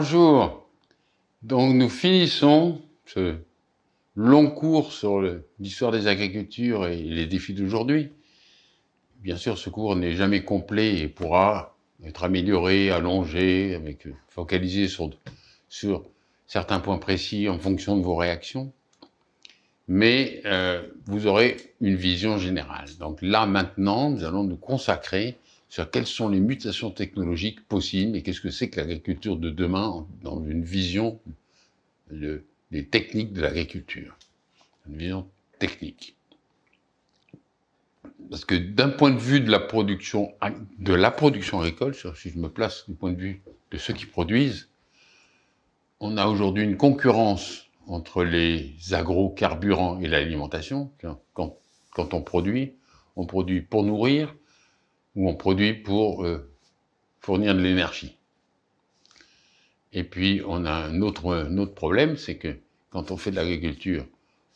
Bonjour. Donc nous finissons ce long cours sur l'histoire des agricultures et les défis d'aujourd'hui. Bien sûr, ce cours n'est jamais complet et pourra être amélioré, allongé, focalisé sur certains points précis en fonction de vos réactions. Mais vous aurez une vision générale. Donc là, maintenant, nous allons nous consacrer sur quelles sont les mutations technologiques possibles et qu'est-ce que c'est que l'agriculture de demain dans une vision des techniques de l'agriculture. Une vision technique. Parce que d'un point de vue de la production agricole, si je me place du point de vue de ceux qui produisent, on a aujourd'hui une concurrence entre les agrocarburants et l'alimentation. Quand on produit pour nourrir ou on produit pour fournir de l'énergie. Et puis, on a un autre problème, c'est que quand on fait de l'agriculture,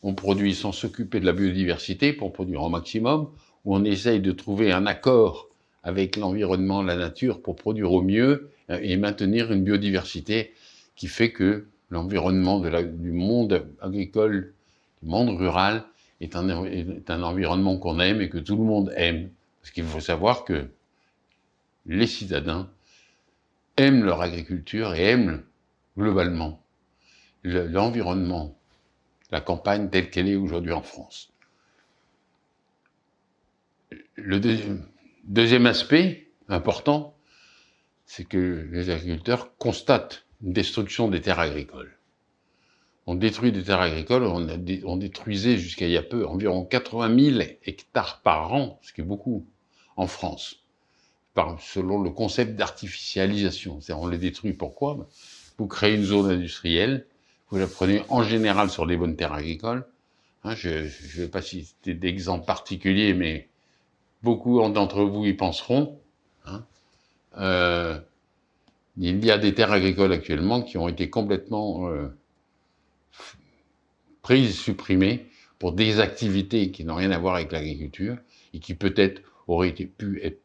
on produit sans s'occuper de la biodiversité pour produire au maximum, ou on essaye de trouver un accord avec l'environnement, la nature, pour produire au mieux et maintenir une biodiversité qui fait que l'environnement du monde agricole, du monde rural, est un environnement qu'on aime et que tout le monde aime. Parce qu'il faut savoir que les citadins aiment leur agriculture et aiment globalement l'environnement, la campagne telle qu'elle est aujourd'hui en France. Le deuxième aspect important, c'est que les agriculteurs constatent une destruction des terres agricoles. On détruit des terres agricoles, on détruisait jusqu'à il y a peu environ 80 000 hectares par an, ce qui est beaucoup en France, selon le concept d'artificialisation. On les détruit, pourquoi? Vous créez une zone industrielle, vous la prenez en général sur les bonnes terres agricoles. Je ne vais pas citer d'exemple particulier, mais beaucoup d'entre vous y penseront. Il y a des terres agricoles actuellement qui ont été complètement supprimées pour des activités qui n'ont rien à voir avec l'agriculture et qui peut-être auraient pu être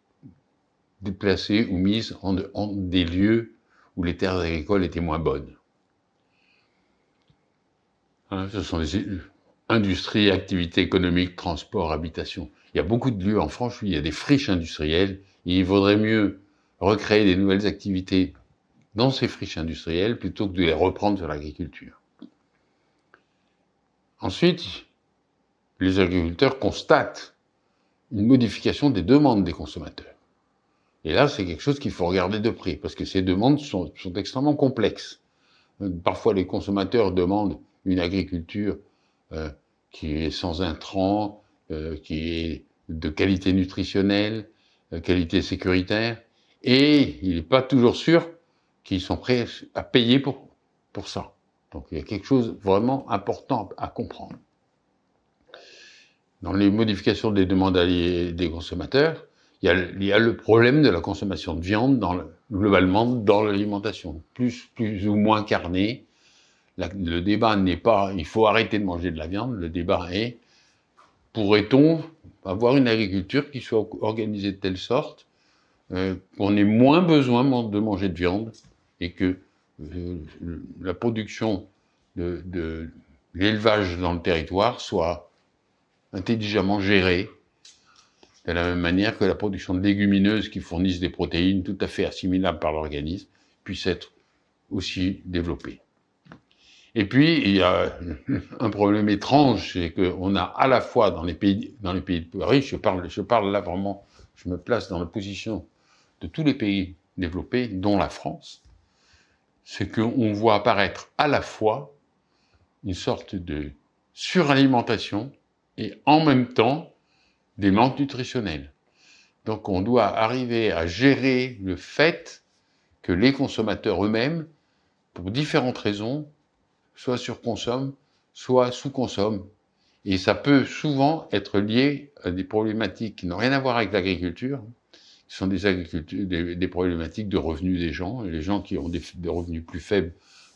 déplacées ou mises en des lieux où les terres agricoles étaient moins bonnes. Ce sont des industries, activités économiques, transport, habitation. Il y a beaucoup de lieux en France où il y a des friches industrielles et il vaudrait mieux recréer des nouvelles activités dans ces friches industrielles plutôt que de les reprendre sur l'agriculture. Ensuite, les agriculteurs constatent une modification des demandes des consommateurs. Et là, c'est quelque chose qu'il faut regarder de près, parce que ces demandes sont extrêmement complexes. Parfois, les consommateurs demandent une agriculture qui est sans intrants, qui est de qualité nutritionnelle, qualité sécuritaire, et il n'est pas toujours sûr qu'ils sont prêts à payer pour ça. Donc il y a quelque chose vraiment important à comprendre. Dans les modifications des demandes des consommateurs, il y a le problème de la consommation de viande globalement dans l'alimentation, plus ou moins carnée. Le débat n'est pas il faut arrêter de manger de la viande, le débat est pourrait-on avoir une agriculture qui soit organisée de telle sorte qu'on ait moins besoin de manger de viande et que la production de l'élevage dans le territoire soit intelligemment gérée de la même manière que la production de légumineuses qui fournissent des protéines tout à fait assimilables par l'organisme puisse être aussi développée. Et puis, il y a un problème étrange, c'est qu'on a à la fois dans les pays riches, je parle là vraiment, je me place dans la position de tous les pays développés, dont la France, c'est qu'on voit apparaître à la fois une sorte de suralimentation et en même temps des manques nutritionnels. Donc on doit arriver à gérer le fait que les consommateurs eux-mêmes, pour différentes raisons, soit surconsomment, soit sous-consomment. Et ça peut souvent être lié à des problématiques qui n'ont rien à voir avec l'agriculture, qui sont des problématiques de revenus des gens. Et les gens qui ont des revenus plus faibles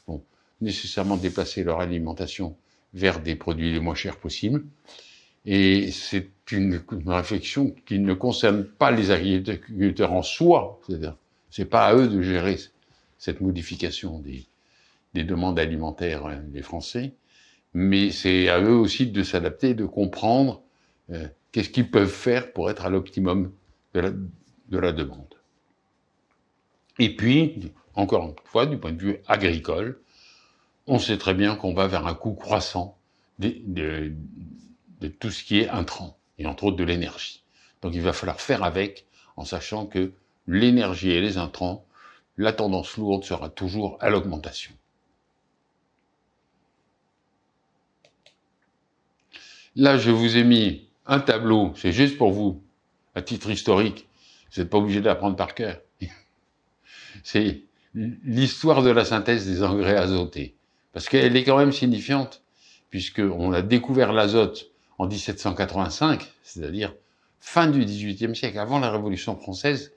vont nécessairement déplacer leur alimentation vers des produits les moins chers possibles. Et c'est une réflexion qui ne concerne pas les agriculteurs en soi. C'est-à-dire, c'est pas à eux de gérer cette modification des demandes alimentaires des Français, mais c'est à eux aussi de s'adapter, de comprendre qu'est-ce qu'ils peuvent faire pour être à l'optimum de la demande. Et puis, encore une fois, du point de vue agricole, on sait très bien qu'on va vers un coût croissant de tout ce qui est intrant, et entre autres de l'énergie. Donc il va falloir faire avec, en sachant que l'énergie et les intrants, la tendance lourde sera toujours à l'augmentation. Là, je vous ai mis un tableau, c'est juste pour vous, à titre historique, vous n'êtes pas obligé d'apprendre par cœur. C'est l'histoire de la synthèse des engrais azotés, parce qu'elle est quand même signifiante, puisqu'on a découvert l'azote en 1785, c'est-à-dire fin du XVIIIe siècle, avant la Révolution française.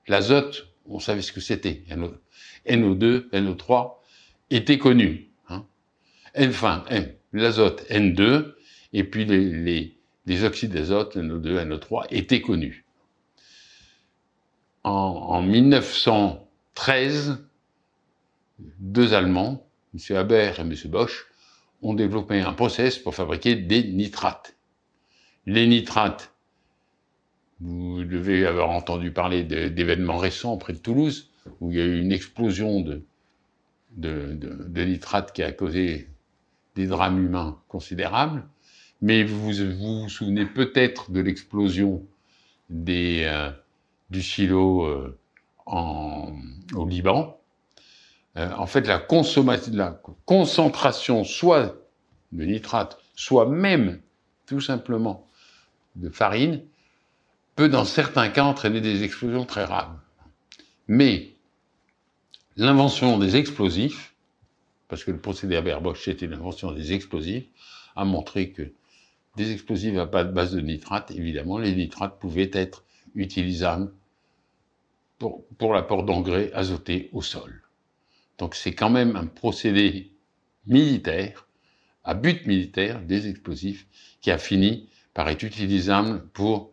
L'azote, on savait ce que c'était, NO2, NO3, était connu. L'azote N2, et puis les oxydes d'azote, NO2, NO3, étaient connus. En 1913, deux Allemands, M. Haber et M. Bosch, ont développé un process pour fabriquer des nitrates. Les nitrates, vous devez avoir entendu parler d'événements récents près de Toulouse, où il y a eu une explosion de nitrates qui a causé des drames humains considérables. Mais vous vous souvenez peut-être de l'explosion du silo au Liban. En fait, la concentration soit de nitrate, soit même tout simplement de farine, peut dans certains cas entraîner des explosions très rares. Mais l'invention des explosifs, parce que le procédé Haber-Bosch c'était l'invention des explosifs, a montré que des explosifs à base de nitrate, évidemment, les nitrates pouvaient être utilisables pour l'apport d'engrais azotés au sol. Donc c'est quand même un procédé militaire, à but militaire, des explosifs, qui a fini par être utilisable pour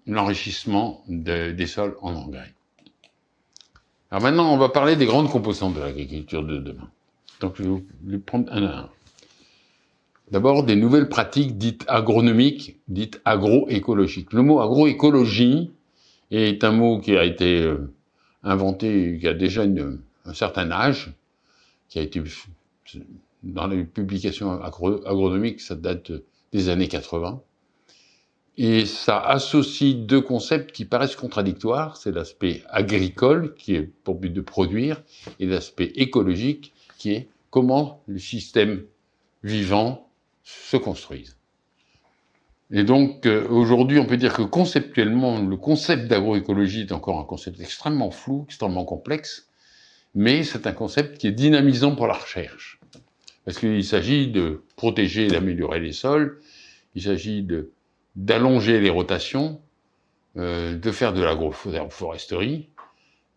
l'enrichissement des sols en engrais. Alors maintenant, on va parler des grandes composantes de l'agriculture de demain. Donc je vais les prendre un à un. D'abord, des nouvelles pratiques dites agronomiques, dites agroécologiques. Le mot agroécologie est un mot qui a été inventé, qui a déjà un certain âge, qui a été dans les publications agronomiques, ça date des années 80. Et ça associe deux concepts qui paraissent contradictoires. C'est l'aspect agricole, qui est pour but de produire, et l'aspect écologique, qui est comment le système vivant se construisent. Et donc, aujourd'hui, on peut dire que conceptuellement, le concept d'agroécologie est encore un concept extrêmement flou, extrêmement complexe, mais c'est un concept qui est dynamisant pour la recherche. Parce qu'il s'agit de protéger et d'améliorer les sols, il s'agit d'allonger les rotations, de faire de l'agroforesterie,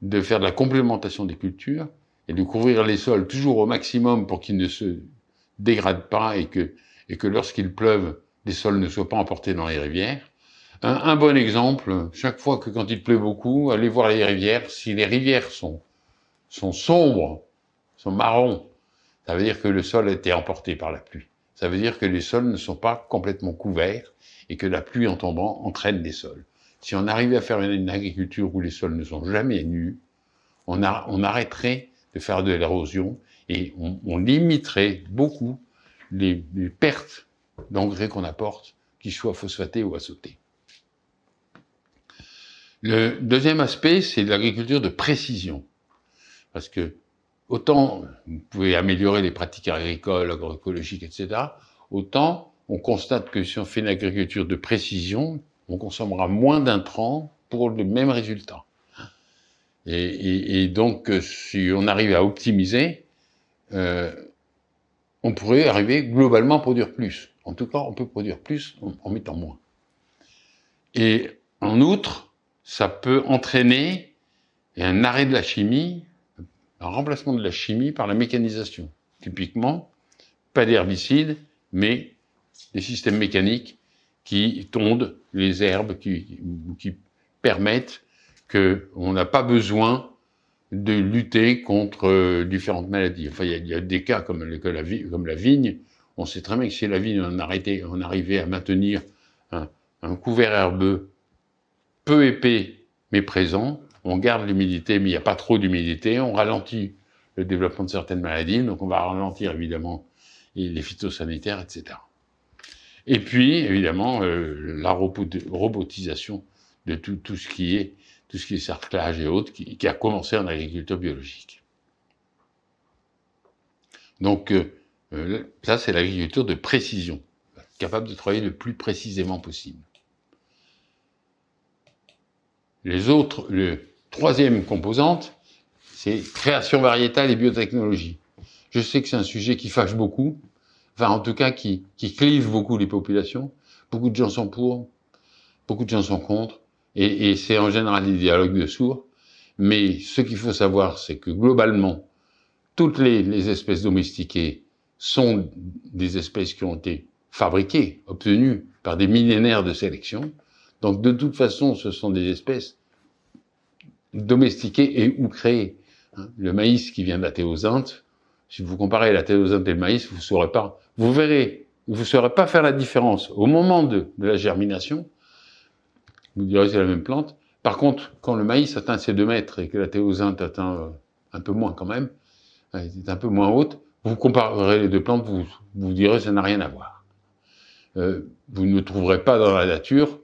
de faire de la complémentation des cultures, et de couvrir les sols toujours au maximum pour qu'ils ne se dégradent pas et que lorsqu'il pleuve, les sols ne soient pas emportés dans les rivières. Un bon exemple, chaque fois que quand il pleut beaucoup, allez voir les rivières. Si les rivières sont sombres, sont marrons, ça veut dire que le sol a été emporté par la pluie. Ça veut dire que les sols ne sont pas complètement couverts et que la pluie en tombant entraîne les sols. Si on arrivait à faire une agriculture où les sols ne sont jamais nus, on arrêterait de faire de l'érosion et on limiterait beaucoup les pertes d'engrais qu'on apporte, qu'ils soient phosphatés ou azotés. Le deuxième aspect, c'est l'agriculture de précision. Parce que autant vous pouvez améliorer les pratiques agricoles, agroécologiques, etc., autant on constate que si on fait une agriculture de précision, on consommera moins d'intrants pour le même résultat. Et donc, si on arrive à optimiser, on pourrait arriver globalement à produire plus. En tout cas, on peut produire plus en mettant moins. Et en outre, ça peut entraîner un arrêt de la chimie, un remplacement de la chimie par la mécanisation. Typiquement, pas d'herbicides, mais des systèmes mécaniques qui tondent les herbes, qui permettent qu'on n'a pas besoin de lutter contre différentes maladies. Enfin, il y a des cas comme la vigne. On sait très bien que si la vigne, on arrivait à maintenir un couvert herbeux peu épais mais présent, on garde l'humidité, mais il n'y a pas trop d'humidité, on ralentit le développement de certaines maladies, donc on va ralentir évidemment les phytosanitaires, etc. Et puis, évidemment, la robotisation de tout ce qui est cerclage et autres, qui a commencé en agriculture biologique. Donc, ça, c'est l'agriculture de précision, capable de travailler le plus précisément possible. Le troisième composante, c'est création variétale et biotechnologie. Je sais que c'est un sujet qui fâche beaucoup, enfin en tout cas qui clive beaucoup les populations. Beaucoup de gens sont pour, beaucoup de gens sont contre, et c'est en général des dialogues de sourds. Mais ce qu'il faut savoir, c'est que globalement, toutes les espèces domestiquées sont des espèces qui ont été fabriquées, obtenues par des millénaires de sélection. Donc de toute façon, ce sont des espèces domestiquées et ou créées. Le maïs qui vient de la théosinte, si vous comparez la théosinte et le maïs, vous verrez, vous ne saurez pas faire la différence au moment de la germination. Vous direz c'est la même plante. Par contre, quand le maïs atteint ses 2 mètres et que la théosinte atteint un peu moins quand même, est un peu moins haute, vous comparerez les 2 plantes, vous direz ça n'a rien à voir. Vous ne trouverez pas dans la nature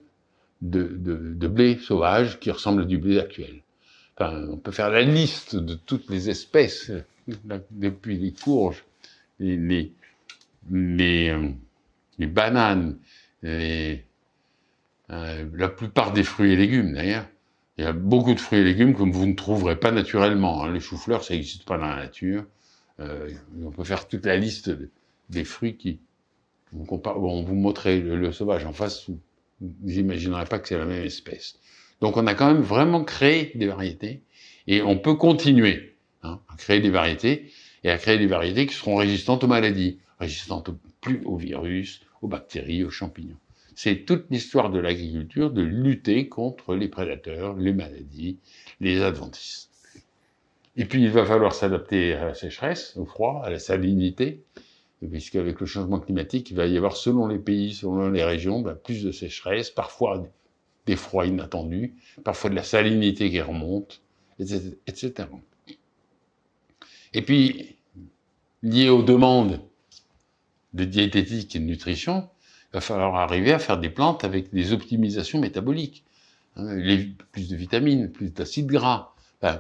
de blé sauvage qui ressemble à du blé actuel. Enfin, on peut faire la liste de toutes les espèces, depuis les courges, les bananes, la plupart des fruits et légumes d'ailleurs. Il y a beaucoup de fruits et légumes que vous ne trouverez pas naturellement. Les choux-fleurs, ça n'existe pas dans la nature. On peut faire toute la liste des fruits qui... on vous montrait le sauvage en face, vous n'imaginerez pas que c'est la même espèce. Donc on a quand même vraiment créé des variétés, et on peut continuer à créer des variétés, et à créer des variétés qui seront résistantes aux maladies, résistantes aux virus, aux bactéries, aux champignons. C'est toute l'histoire de l'agriculture, de lutter contre les prédateurs, les maladies, les adventices. Et puis il va falloir s'adapter à la sécheresse, au froid, à la salinité, puisqu'avec le changement climatique, il va y avoir, selon les pays, selon les régions, plus de sécheresse, parfois des froids inattendus, parfois de la salinité qui remonte, etc. Et puis, lié aux demandes de diététique et de nutrition, il va falloir arriver à faire des plantes avec des optimisations métaboliques. Plus de vitamines, plus d'acides gras,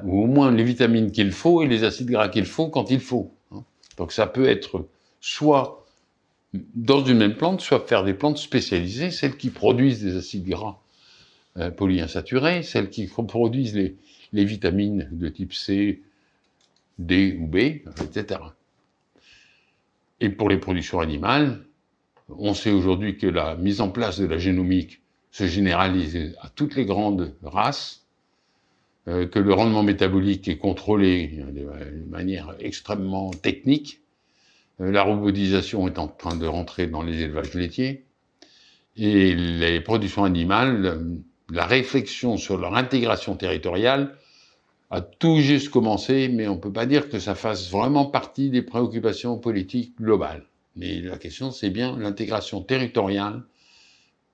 ou au moins les vitamines qu'il faut et les acides gras qu'il faut quand il faut. Donc ça peut être soit dans une même plante, soit faire des plantes spécialisées, celles qui produisent des acides gras polyinsaturés, celles qui produisent les vitamines de type C, D ou B, etc. Et pour les productions animales, on sait aujourd'hui que la mise en place de la génomique se généralise à toutes les grandes races, que le rendement métabolique est contrôlé de manière extrêmement technique, la robotisation est en train de rentrer dans les élevages laitiers, et les productions animales, la réflexion sur leur intégration territoriale a tout juste commencé, mais on ne peut pas dire que ça fasse vraiment partie des préoccupations politiques globales. Mais la question, c'est bien l'intégration territoriale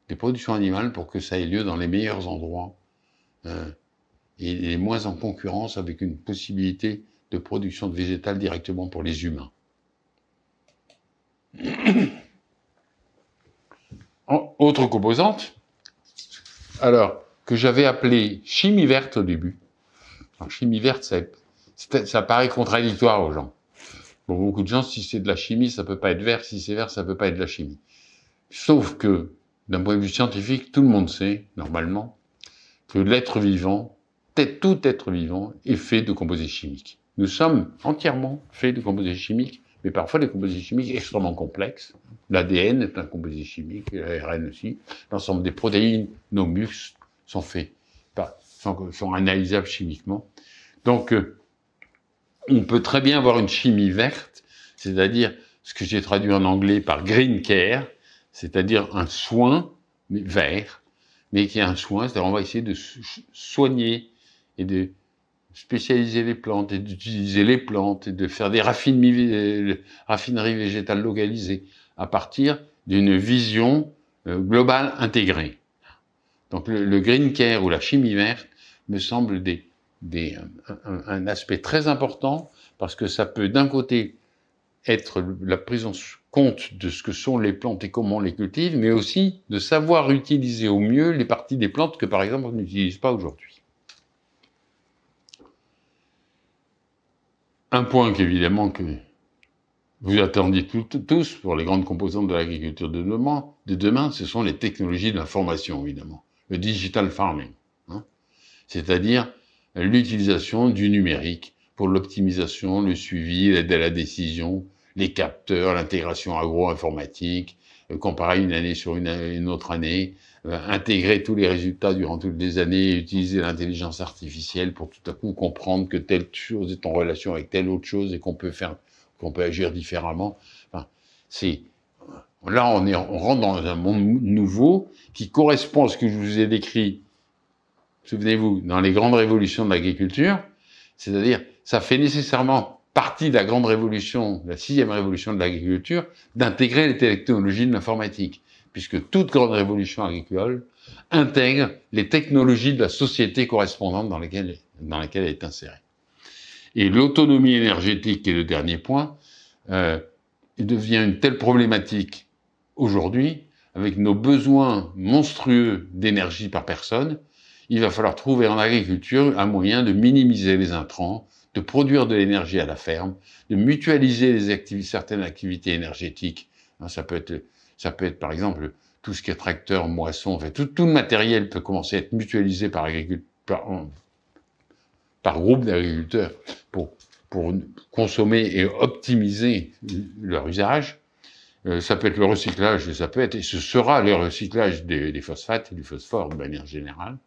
des productions animales pour que ça ait lieu dans les meilleurs endroits et les moins en concurrence avec une possibilité de production de végétal directement pour les humains. Autre composante, alors, que j'avais appelée chimie verte au début. Alors, chimie verte, ça paraît contradictoire aux gens. Pour beaucoup de gens, si c'est de la chimie, ça peut pas être vert. Si c'est vert, ça peut pas être de la chimie. Sauf que, d'un point de vue scientifique, tout le monde sait, normalement, que l'être vivant, tout être vivant, est fait de composés chimiques. Nous sommes entièrement faits de composés chimiques, mais parfois des composés chimiques extrêmement complexes. L'ADN est un composé chimique, l'ARN aussi. L'ensemble des protéines, nos muscles, sont analysables chimiquement. Donc, on peut très bien avoir une chimie verte, c'est-à-dire ce que j'ai traduit en anglais par green care, c'est-à-dire un soin vert, mais qui est un soin, c'est-à-dire on va essayer de soigner et de spécialiser les plantes et d'utiliser les plantes et de faire des raffineries végétales localisées à partir d'une vision globale intégrée. Donc le green care ou la chimie verte me semble un aspect très important parce que ça peut d'un côté être la prise en compte de ce que sont les plantes et comment on les cultive, mais aussi de savoir utiliser au mieux les parties des plantes que par exemple on n'utilise pas aujourd'hui. Un point qu'évidemment que vous attendiez tous pour les grandes composantes de l'agriculture de demain, ce sont les technologies de l'information, évidemment. Le digital farming, hein, c'est-à-dire l'utilisation du numérique pour l'optimisation, le suivi, l'aide à la décision, les capteurs, l'intégration agro-informatique, comparer une année sur une autre année, intégrer tous les résultats durant toutes les années, utiliser l'intelligence artificielle pour tout à coup comprendre que telle chose est en relation avec telle autre chose et qu'on peut agir différemment. Enfin, là, on rentre dans un monde nouveau qui correspond à ce que je vous ai décrit, souvenez-vous, dans les grandes révolutions de l'agriculture, c'est-à-dire, ça fait nécessairement partie de la grande révolution, la 6e révolution de l'agriculture, d'intégrer les technologies de l'informatique, puisque toute grande révolution agricole intègre les technologies de la société correspondante dans laquelle elle est insérée. Et l'autonomie énergétique, qui est le dernier point, devient une telle problématique aujourd'hui, avec nos besoins monstrueux d'énergie par personne, il va falloir trouver en agriculture un moyen de minimiser les intrants, de produire de l'énergie à la ferme, de mutualiser certaines activités énergétiques. Ça peut être par exemple tout ce qui est tracteur, moisson, en fait, tout le matériel peut commencer à être mutualisé par groupe d'agriculteurs pour consommer et optimiser leur usage. Ça peut être le recyclage, et ce sera le recyclage des phosphates et du phosphore de manière générale.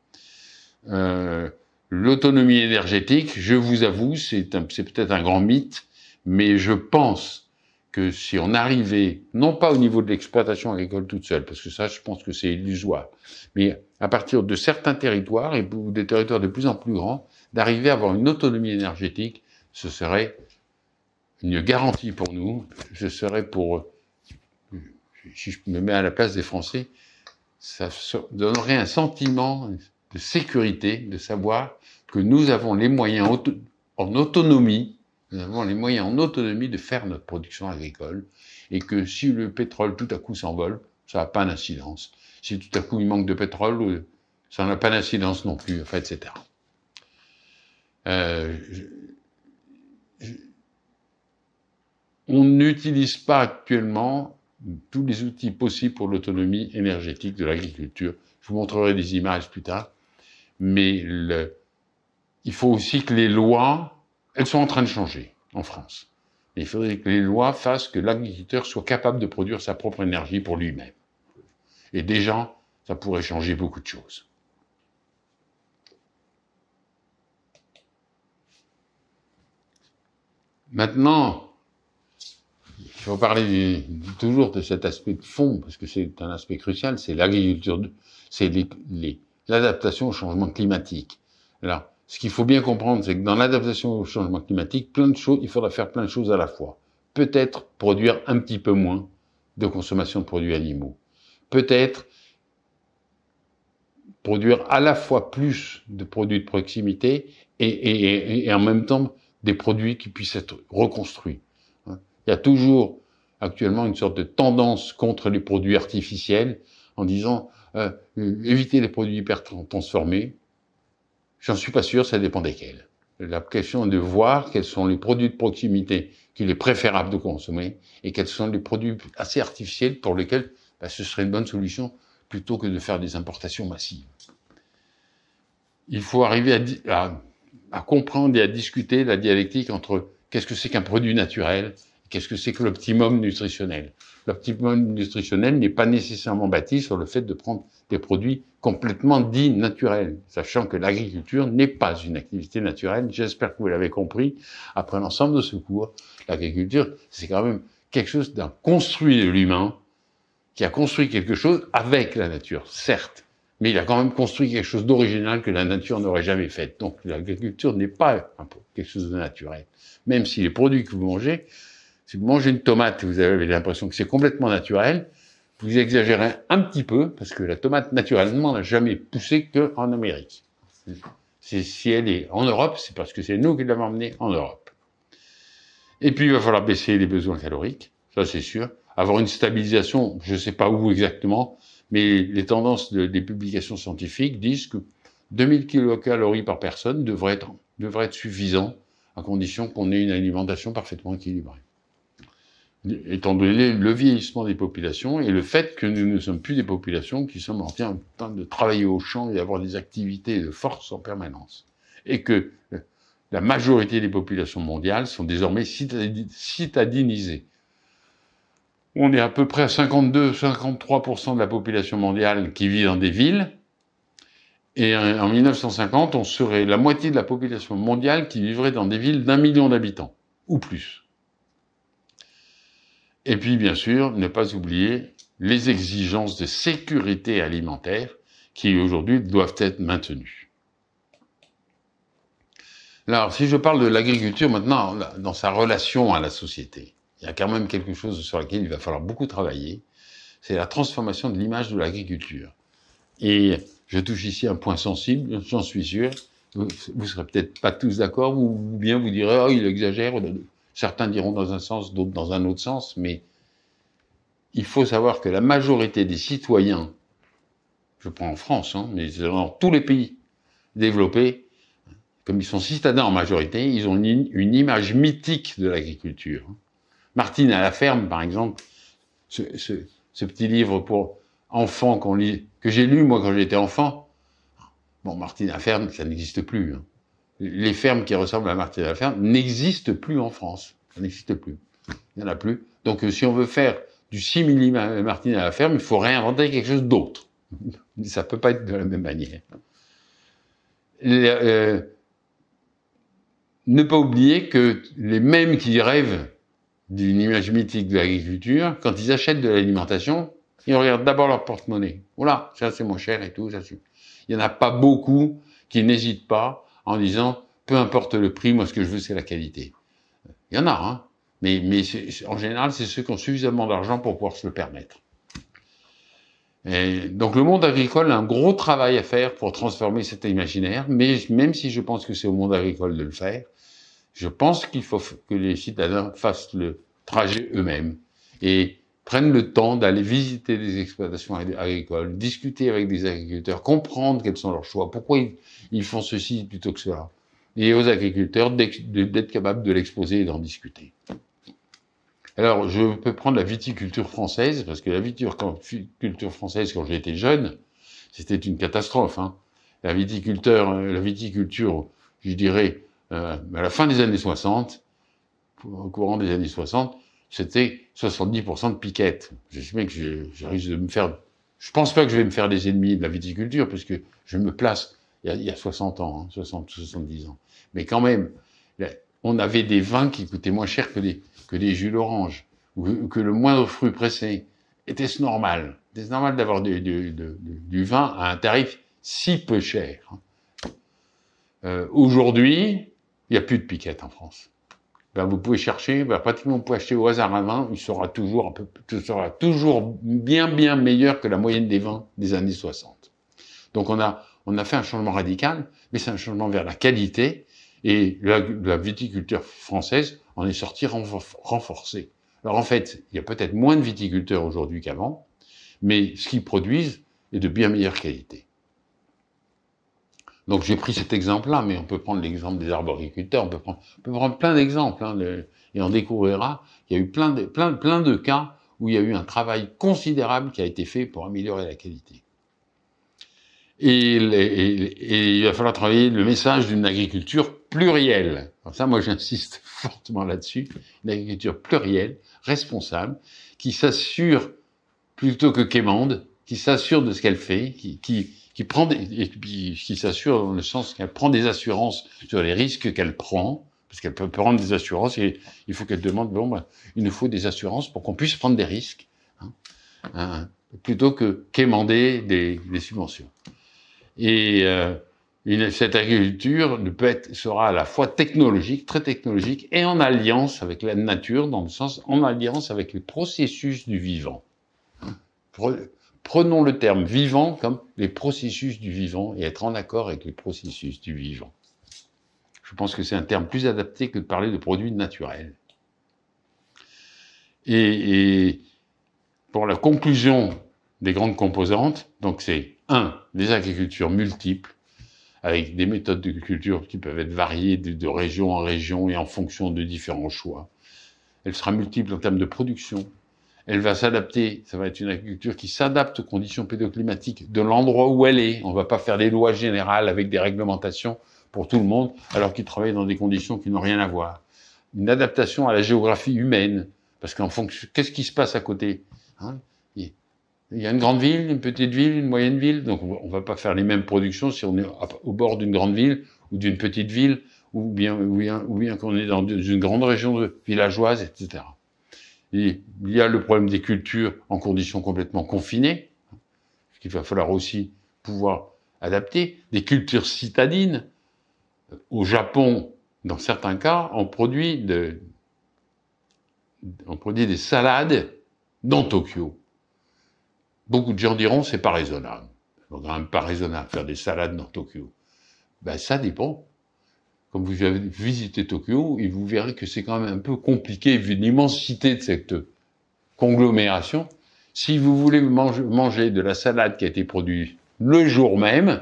L'autonomie énergétique, je vous avoue, c'est peut-être un grand mythe, mais je pense que si on arrivait, non pas au niveau de l'exploitation agricole toute seule, parce que ça, je pense que c'est illusoire, mais à partir de certains territoires, et des territoires de plus en plus grands, d'arriver à avoir une autonomie énergétique, ce serait une garantie pour nous, si je me mets à la place des Français, ça donnerait un sentiment de sécurité, de savoir que nous avons les moyens en autonomie de faire notre production agricole, et que si le pétrole tout à coup s'envole, ça n'a pas d'incidence. Si tout à coup il manque de pétrole, ça n'a pas d'incidence non plus, enfin, etc. On n'utilise pas actuellement tous les outils possibles pour l'autonomie énergétique de l'agriculture. Je vous montrerai des images plus tard. Mais il faut aussi que les lois, elles sont en train de changer en France. Il faudrait que les lois fassent que l'agriculteur soit capable de produire sa propre énergie pour lui-même. Et déjà, ça pourrait changer beaucoup de choses. Maintenant, il faut parler toujours de cet aspect de fond, parce que c'est un aspect crucial, c'est l'agriculture, c'est l'adaptation au changement climatique. Alors, ce qu'il faut bien comprendre, c'est que dans l'adaptation au changement climatique, il faudra faire plein de choses à la fois. Peut-être produire un petit peu moins de consommation de produits animaux. Peut-être produire à la fois plus de produits de proximité et en même temps des produits qui puissent être reconstruits. Il y a toujours actuellement une sorte de tendance contre les produits artificiels en disant éviter les produits hyper transformés. J'en suis pas sûr, ça dépend desquels. La question est de voir quels sont les produits de proximité qu'il est préférable de consommer et quels sont les produits assez artificiels pour lesquels ce serait une bonne solution plutôt que de faire des importations massives. Il faut arriver à comprendre et à discuter la dialectique entre qu'est-ce que c'est qu'un produit naturel, qu'est-ce que c'est que l'optimum nutritionnel. L'optimum nutritionnel n'est pas nécessairement bâti sur le fait de prendre des produits complètement dits naturels, sachant que l'agriculture n'est pas une activité naturelle. J'espère que vous l'avez compris. Après l'ensemble de ce cours, l'agriculture, c'est quand même quelque chose d'un construit de l'humain qui a construit quelque chose avec la nature, certes, mais il a quand même construit quelque chose d'original que la nature n'aurait jamais fait. Donc l'agriculture n'est pas quelque chose de naturel. Même si les produits que vous mangez, si vous mangez une tomate et vous avez l'impression que c'est complètement naturel, vous exagérez un petit peu, parce que la tomate, naturellement, n'a jamais poussé qu'en Amérique. Si elle est en Europe, c'est parce que c'est nous qui l'avons emmenée en Europe. Et puis, il va falloir baisser les besoins caloriques, ça c'est sûr. Avoir une stabilisation, je ne sais pas où exactement, mais les tendances des publications scientifiques disent que 2000 kilocalories par personne devrait être suffisant, à condition qu'on ait une alimentation parfaitement équilibrée. Étant donné le vieillissement des populations et le fait que nous ne sommes plus des populations qui sommes en train de travailler au champ et d'avoir des activités de force en permanence. Et que la majorité des populations mondiales sont désormais citadinisées. On est à peu près à 52-53% de la population mondiale qui vit dans des villes. Et en 1950, on serait la moitié de la population mondiale qui vivrait dans des villes d'1 million d'habitants, ou plus. Et puis, bien sûr, ne pas oublier les exigences de sécurité alimentaire qui, aujourd'hui, doivent être maintenues. Alors, si je parle de l'agriculture maintenant, dans sa relation à la société, il y a quand même quelque chose sur lequel il va falloir beaucoup travailler, c'est la transformation de l'image de l'agriculture. Et je touche ici un point sensible, j'en suis sûr. Vous serez peut-être pas tous d'accord, ou bien vous direz « oh, il exagère ». Certains diront dans un sens, d'autres dans un autre sens, mais il faut savoir que la majorité des citoyens, je prends en France, mais dans tous les pays développés, comme ils sont citadins en majorité, ils ont une image mythique de l'agriculture. Martine à la ferme, par exemple, ce petit livre pour enfants que j'ai lu moi quand j'étais enfant. Bon, Martine à la ferme, ça n'existe plus. Les fermes qui ressemblent à Martine à la ferme n'existent plus en France. Ça n'existe plus. Il n'y en a plus. Donc, si on veut faire du simili Martine à la ferme, il faut réinventer quelque chose d'autre. Ça peut pas être de la même manière. Ne pas oublier que les mêmes qui rêvent d'une image mythique de l'agriculture, quand ils achètent de l'alimentation, ils regardent d'abord leur porte-monnaie. Voilà, ça c'est moins cher et tout, ça c'est... Il n'y en a pas beaucoup qui n'hésitent pas en disant, peu importe le prix, moi ce que je veux c'est la qualité. Il y en a, mais en général c'est ceux qui ont suffisamment d'argent pour pouvoir se le permettre. Et donc le monde agricole a un gros travail à faire pour transformer cet imaginaire, mais même si je pense que c'est au monde agricole de le faire, je pense qu'il faut que les citadins fassent le trajet eux-mêmes et prennent le temps d'aller visiter des exploitations agricoles, discuter avec des agriculteurs, comprendre quels sont leurs choix, pourquoi ils font ceci plutôt que cela. Et aux agriculteurs d'être capables de l'exposer et d'en discuter. Alors, je peux prendre la viticulture française, parce que la viticulture française, quand j'étais jeune, c'était une catastrophe. La viticulture, je dirais, à la fin des années 60, au courant des années 60, c'était 70% de piquettes. J'espère que je risque de me faire... Je pense pas que je vais me faire des ennemis de la viticulture, parce que je me place il y a 60 ans, 70 ans. Mais quand même, on avait des vins qui coûtaient moins cher que des jus d'orange, ou que le moindre fruit pressé. Était-ce normal? Était-ce normal d'avoir du vin à un tarif si peu cher? Aujourd'hui, il n'y a plus de piquettes en France. Vous pouvez chercher, pratiquement vous pouvez acheter au hasard un vin, il sera toujours bien meilleur que la moyenne des vins des années 60. Donc on a fait un changement radical, mais c'est un changement vers la qualité, et la viticulture française en est sortie renforcée. Alors en fait, il y a peut-être moins de viticulteurs aujourd'hui qu'avant, mais ce qu'ils produisent est de bien meilleure qualité. Donc j'ai pris cet exemple-là, mais on peut prendre l'exemple des arboriculteurs, on peut prendre plein d'exemples, et on découvrira qu'il y a eu plein de cas où il y a eu un travail considérable qui a été fait pour améliorer la qualité. Et il va falloir travailler le message d'une agriculture plurielle. Alors ça, moi j'insiste fortement là-dessus, une agriculture plurielle, responsable, qui s'assure, plutôt que quémande, qui s'assure de ce qu'elle fait, qui s'assure dans le sens qu'elle prend des assurances sur les risques qu'elle prend, parce qu'elle peut prendre des assurances, et il faut qu'elle demande, il nous faut des assurances pour qu'on puisse prendre des risques. plutôt que quémander des subventions. Et cette agriculture sera à la fois technologique, très technologique, et en alliance avec la nature, dans le sens en alliance avec les processus du vivant. Prenons le terme vivant comme les processus du vivant et être en accord avec les processus du vivant. Je pense que c'est un terme plus adapté que de parler de produits naturels. Et pour la conclusion des grandes composantes, donc c'est 1. Des agricultures multiples, avec des méthodes de culture qui peuvent être variées de région en région et en fonction de différents choix. Elle sera multiple en termes de production. Elle va s'adapter, ça va être une agriculture qui s'adapte aux conditions pédoclimatiques de l'endroit où elle est. On ne va pas faire des lois générales avec des réglementations pour tout le monde, alors qu'ils travaillent dans des conditions qui n'ont rien à voir. Une adaptation à la géographie humaine, parce qu'en fonction, qu'est-ce qui se passe à côté, hein? Il y a une grande ville, une petite ville, une moyenne ville, donc on va pas faire les mêmes productions si on est au bord d'une grande ville ou d'une petite ville, ou bien qu'on est dans une grande région villageoise, etc. Et il y a le problème des cultures en conditions complètement confinées, ce qu'il va falloir aussi pouvoir adapter. Des cultures citadines. Au Japon, dans certains cas, on produit des salades dans Tokyo. Beaucoup de gens diront c'est pas raisonnable. C'est quand même pas raisonnable faire des salades dans Tokyo. Ben ça dépend. Comme vous avez visité Tokyo, et vous verrez que c'est quand même un peu compliqué vu l'immensité de cette conglomération. Si vous voulez manger de la salade qui a été produite le jour même,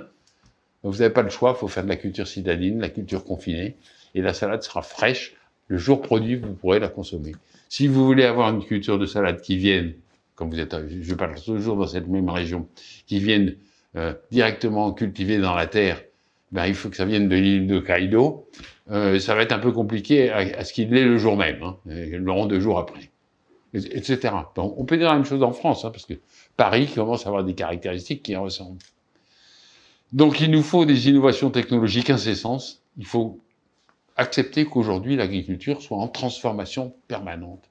vous n'avez pas le choix, il faut faire de la culture citadine, la culture confinée, et la salade sera fraîche. Le jour produit, vous pourrez la consommer. Si vous voulez avoir une culture de salade qui vienne, comme vous êtes, je parle toujours dans cette même région, qui vienne directement cultivée dans la terre, ben il faut que ça vienne de l'île de Hokkaido. Ça va être un peu compliqué à ce qu'il l'ait le jour même, hein, le rend 2 jours après, etc. Donc, on peut dire la même chose en France, hein, parce que Paris commence à avoir des caractéristiques qui en ressemblent. Donc il nous faut des innovations technologiques incessantes. Il faut accepter qu'aujourd'hui l'agriculture soit en transformation permanente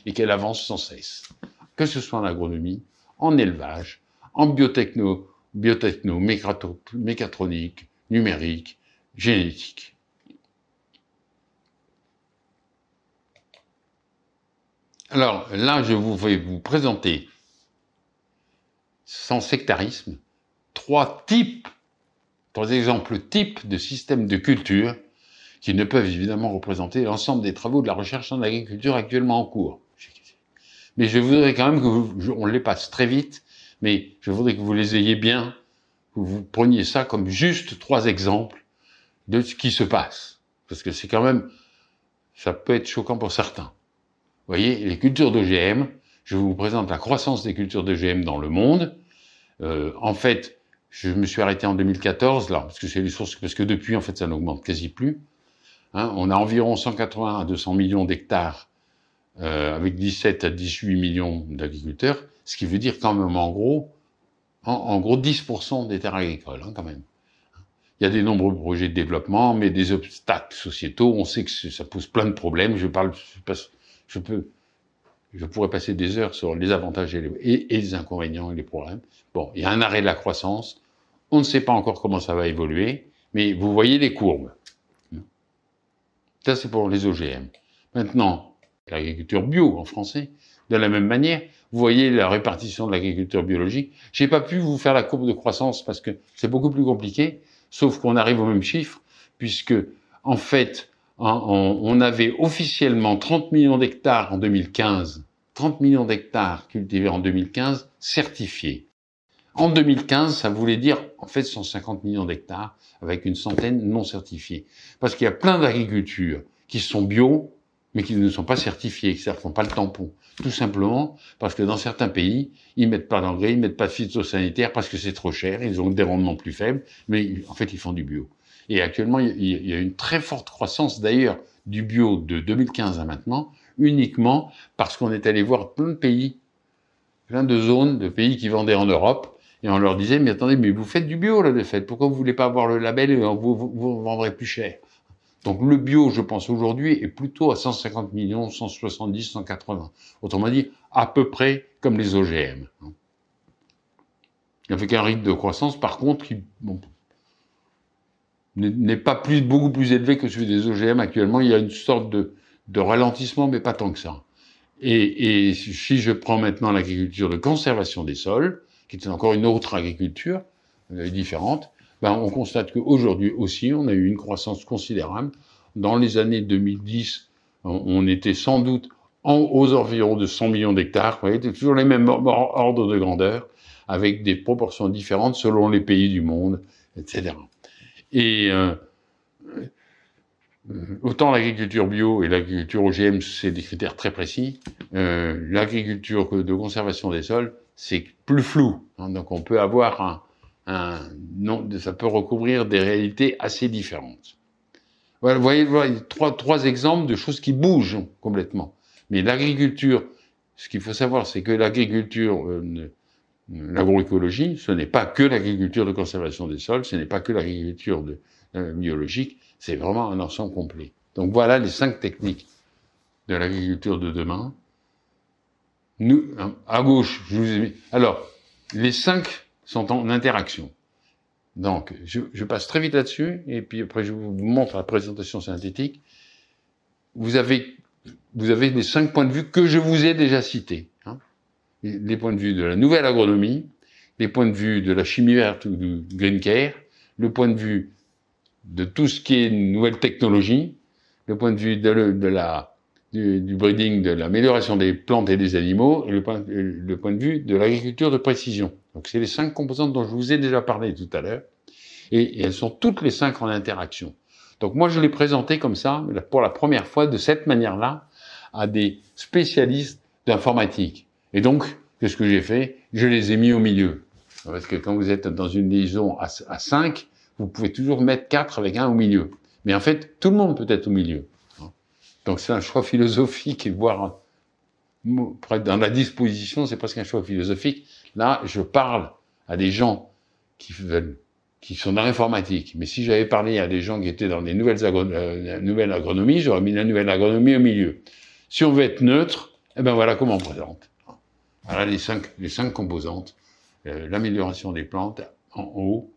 et qu'elle avance sans cesse. Que ce soit en agronomie, en élevage, en biotechno, mécatronique, numérique, génétique. Alors là, je vais vous présenter, sans sectarisme, 3 exemples types de systèmes de culture qui ne peuvent évidemment représenter l'ensemble des travaux de la recherche en agriculture actuellement en cours. Mais je voudrais quand même on les passe très vite, mais je voudrais que vous les ayez bien, que vous preniez ça comme juste 3 exemples de ce qui se passe. Parce que c'est quand même, ça peut être choquant pour certains. Vous voyez, les cultures d'OGM, je vous présente la croissance des cultures d'OGM dans le monde. En fait, je me suis arrêté en 2014, là, parce que c'est les sources, parce que depuis, en fait, ça n'augmente quasi plus. Hein, on a environ 180 à 200 millions d'hectares, avec 17 à 18 millions d'agriculteurs, ce qui veut dire quand même, en gros 10% des terres agricoles, hein, quand même. Il y a des nombreux projets de développement, mais des obstacles sociétaux, on sait que ça pose plein de problèmes. Je pourrais passer des heures sur les avantages et les inconvénients et les problèmes. Bon, il y a un arrêt de la croissance. On ne sait pas encore comment ça va évoluer, mais vous voyez les courbes. Ça, c'est pour les OGM. Maintenant, l'agriculture bio en français, de la même manière, vous voyez la répartition de l'agriculture biologique. J'ai pas pu vous faire la courbe de croissance parce que c'est beaucoup plus compliqué, sauf qu'on arrive au même chiffre, puisque, en fait, on avait officiellement 30 millions d'hectares en 2015, 30 millions d'hectares cultivés en 2015, certifiés. En 2015, ça voulait dire, en fait, 150 millions d'hectares, avec une centaine non certifiés. Parce qu'il y a plein d'agricultures qui sont bio, mais qui ne sont pas certifiées, c'est-à-dire qui n'ont pas le tampon. Tout simplement parce que dans certains pays, ils mettent pas d'engrais, ils mettent pas de phytosanitaires parce que c'est trop cher, ils ont des rendements plus faibles, mais en fait, ils font du bio. Et actuellement, il y a une très forte croissance, d'ailleurs, du bio de 2015 à maintenant, uniquement parce qu'on est allé voir plein de pays, plein de zones, de pays qui vendaient en Europe, et on leur disait, mais attendez, mais vous faites du bio, là, de fait. Pourquoi vous voulez pas avoir le label et vous vendrez plus cher? Donc, le bio, je pense, aujourd'hui, est plutôt à 150 millions, 170, 180. Autrement dit, à peu près comme les OGM. avec un rythme de croissance, par contre, qui n'est pas beaucoup plus élevé que celui des OGM actuellement. Il y a une sorte de ralentissement, mais pas tant que ça. Et si je prends maintenant l'agriculture de conservation des sols, qui est encore une autre agriculture différente, ben on constate qu'aujourd'hui aussi, on a eu une croissance considérable. Dans les années 2010, on était sans doute aux environs de 100 millions d'hectares. Vous voyez, toujours les mêmes ordres de grandeur, avec des proportions différentes selon les pays du monde, etc. Et autant l'agriculture bio et l'agriculture OGM, c'est des critères très précis. L'agriculture de conservation des sols, c'est plus flou. Hein, donc on peut avoir non, ça peut recouvrir des réalités assez différentes. Voilà, vous voyez trois exemples de choses qui bougent complètement. Mais l'agriculture, ce qu'il faut savoir, c'est que l'agriculture, l'agroécologie, ce n'est pas que l'agriculture de conservation des sols, ce n'est pas que l'agriculture biologique, c'est vraiment un ensemble complet. Donc voilà les 5 techniques de l'agriculture de demain. Nous, à gauche, je vous ai mis. Alors, les 5 sont en interaction. Donc, je passe très vite là-dessus, et puis après je vous montre la présentation synthétique. Vous avez les 5 points de vue que je vous ai déjà cités. Hein. Les points de vue de la nouvelle agronomie, les points de vue de la chimie verte ou du green care, le point de vue de tout ce qui est nouvelle technologie, le point de vue du breeding, de l'amélioration des plantes et des animaux, et le point de vue de l'agriculture de précision. Donc c'est les 5 composantes dont je vous ai déjà parlé tout à l'heure, et elles sont toutes les 5 en interaction. Donc moi je l'ai présenté comme ça, pour la première fois, de cette manière-là, à des spécialistes d'informatique. Et donc, qu'est-ce que j'ai fait? Je les ai mis au milieu. Parce que quand vous êtes dans une liaison à 5, vous pouvez toujours mettre 4 avec un au milieu. Mais en fait, tout le monde peut être au milieu. Donc c'est un choix philosophique, et voire dans la disposition, c'est presque un choix philosophique. Là, je parle à des gens qui sont dans l'informatique. Mais si j'avais parlé à des gens qui étaient dans les nouvelles agronomies, j'aurais mis la nouvelle agronomie au milieu. Si on veut être neutre, eh ben voilà comment on présente. Voilà les cinq composantes. L'amélioration des plantes en haut.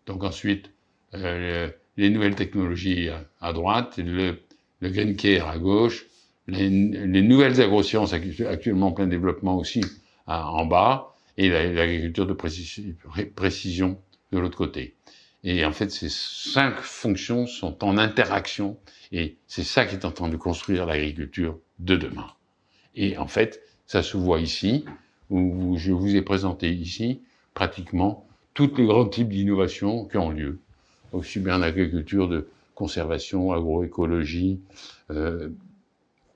Donc ensuite, les nouvelles technologies à droite, le green care à gauche, les nouvelles agrosciences actuellement en plein développement aussi en bas, et l'agriculture de précision de l'autre côté. Et en fait, ces 5 fonctions sont en interaction, et c'est ça qui est en train de construire l'agriculture de demain. Et en fait, ça se voit ici, où je vous ai présenté ici, pratiquement, tous les grands types d'innovations qui ont lieu, aussi bien en agriculture de conservation, agroécologie,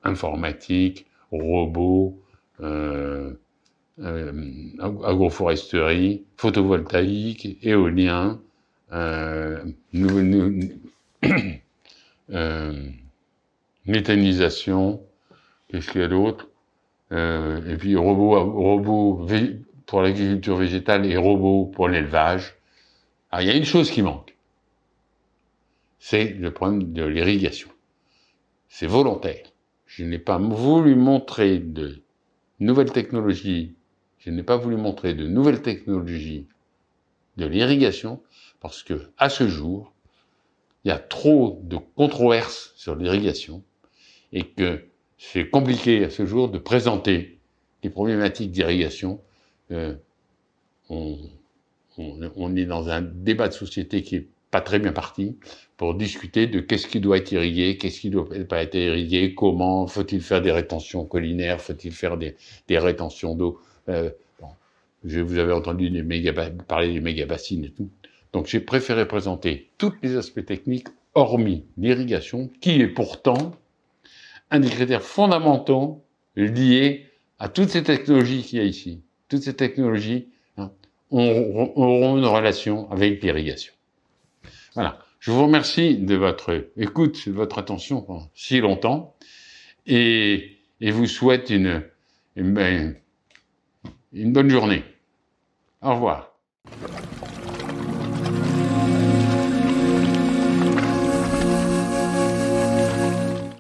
informatique, robots, agroforesterie, photovoltaïque, éolien, méthanisation, qu'est-ce qu'il y a d'autre, et puis robots pour l'agriculture végétale et robots pour l'élevage. Alors, il y a une chose qui manque. C'est le problème de l'irrigation. C'est volontaire. Je n'ai pas voulu montrer de nouvelles technologies. Je n'ai pas voulu montrer de nouvelles technologies de l'irrigation parce que, à ce jour, il y a trop de controverses sur l'irrigation et que c'est compliqué à ce jour de présenter les problématiques d'irrigation. On est dans un débat de société qui est pas très bien parti pour discuter de qu'est-ce qui doit être irrigué, qu'est-ce qui doit pas être irrigué, comment, faut-il faire des rétentions collinaires, faut-il faire des rétentions d'eau. Vous avez entendu parler des méga-bassines et tout. Donc j'ai préféré présenter tous les aspects techniques, hormis l'irrigation, qui est pourtant un des critères fondamentaux liés à toutes ces technologies qu'il y a ici. Toutes ces technologies auront une relation avec l'irrigation. Voilà. Je vous remercie de votre écoute, de votre attention pendant si longtemps, et vous souhaite une bonne journée. Au revoir.